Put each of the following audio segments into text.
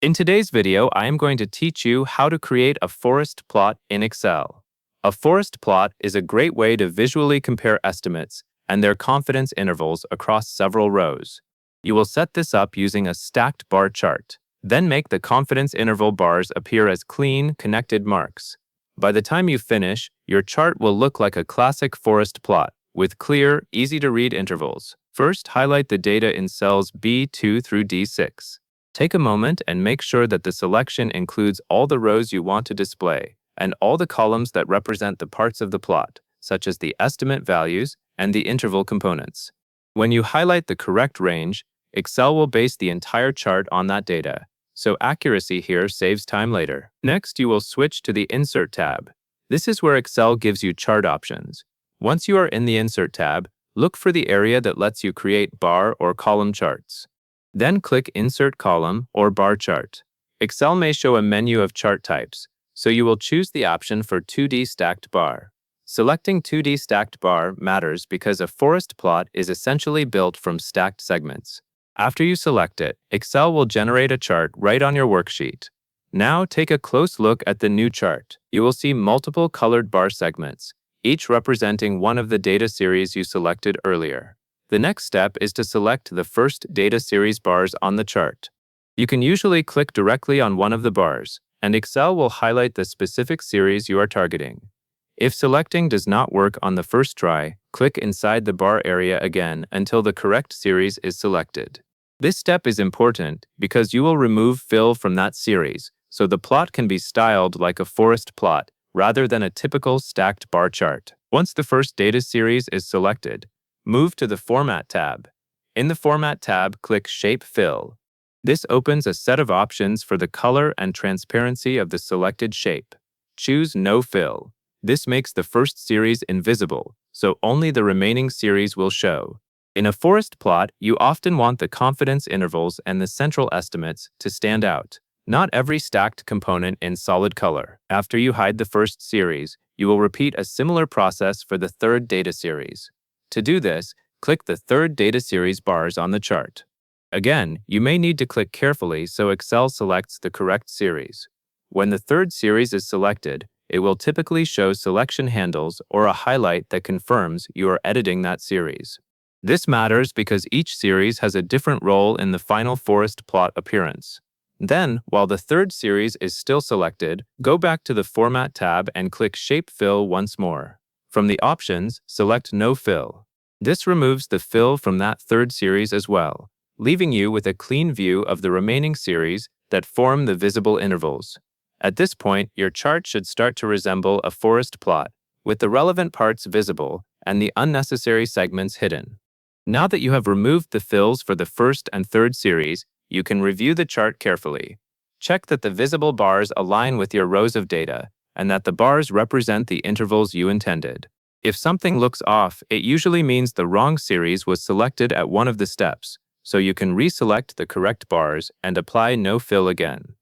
In today's video, I am going to teach you how to create a forest plot in Excel. A forest plot is a great way to visually compare estimates and their confidence intervals across several rows. You will set this up using a stacked bar chart. Then make the confidence interval bars appear as clean, connected marks. By the time you finish, your chart will look like a classic forest plot with clear, easy-to-read intervals. First, highlight the data in cells B2 through D6. Take a moment and make sure that the selection includes all the rows you want to display and all the columns that represent the parts of the plot, such as the estimate values and the interval components. When you highlight the correct range, Excel will base the entire chart on that data, so accuracy here saves time later. Next, you will switch to the Insert tab. This is where Excel gives you chart options. Once you are in the Insert tab, look for the area that lets you create bar or column charts. Then click Insert Column or Bar Chart. Excel may show a menu of chart types, so you will choose the option for 2D Stacked Bar. Selecting 2D Stacked Bar matters because a forest plot is essentially built from stacked segments. After you select it, Excel will generate a chart right on your worksheet. Now take a close look at the new chart. You will see multiple colored bar segments, each representing one of the data series you selected earlier. The next step is to select the first data series bars on the chart. You can usually click directly on one of the bars, and Excel will highlight the specific series you are targeting. If selecting does not work on the first try, click inside the bar area again until the correct series is selected. This step is important because you will remove fill from that series, so the plot can be styled like a forest plot rather than a typical stacked bar chart. Once the first data series is selected, move to the Format tab. In the Format tab, click Shape Fill. This opens a set of options for the color and transparency of the selected shape. Choose No Fill. This makes the first series invisible, so only the remaining series will show. In a forest plot, you often want the confidence intervals and the central estimates to stand out, not every stacked component in solid color. After you hide the first series, you will repeat a similar process for the third data series. To do this, click the third data series bars on the chart. Again, you may need to click carefully so Excel selects the correct series. When the third series is selected, it will typically show selection handles or a highlight that confirms you are editing that series. This matters because each series has a different role in the final forest plot appearance. Then, while the third series is still selected, go back to the Format tab and click Shape Fill once more. From the options, select No Fill. This removes the fill from that third series as well, leaving you with a clean view of the remaining series that form the visible intervals. At this point, your chart should start to resemble a forest plot, with the relevant parts visible and the unnecessary segments hidden. Now that you have removed the fills for the first and third series, you can review the chart carefully. Check that the visible bars align with your rows of data and that the bars represent the intervals you intended. If something looks off, it usually means the wrong series was selected at one of the steps, so you can reselect the correct bars and apply No Fill again.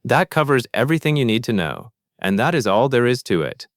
That covers everything you need to know, and that is all there is to it.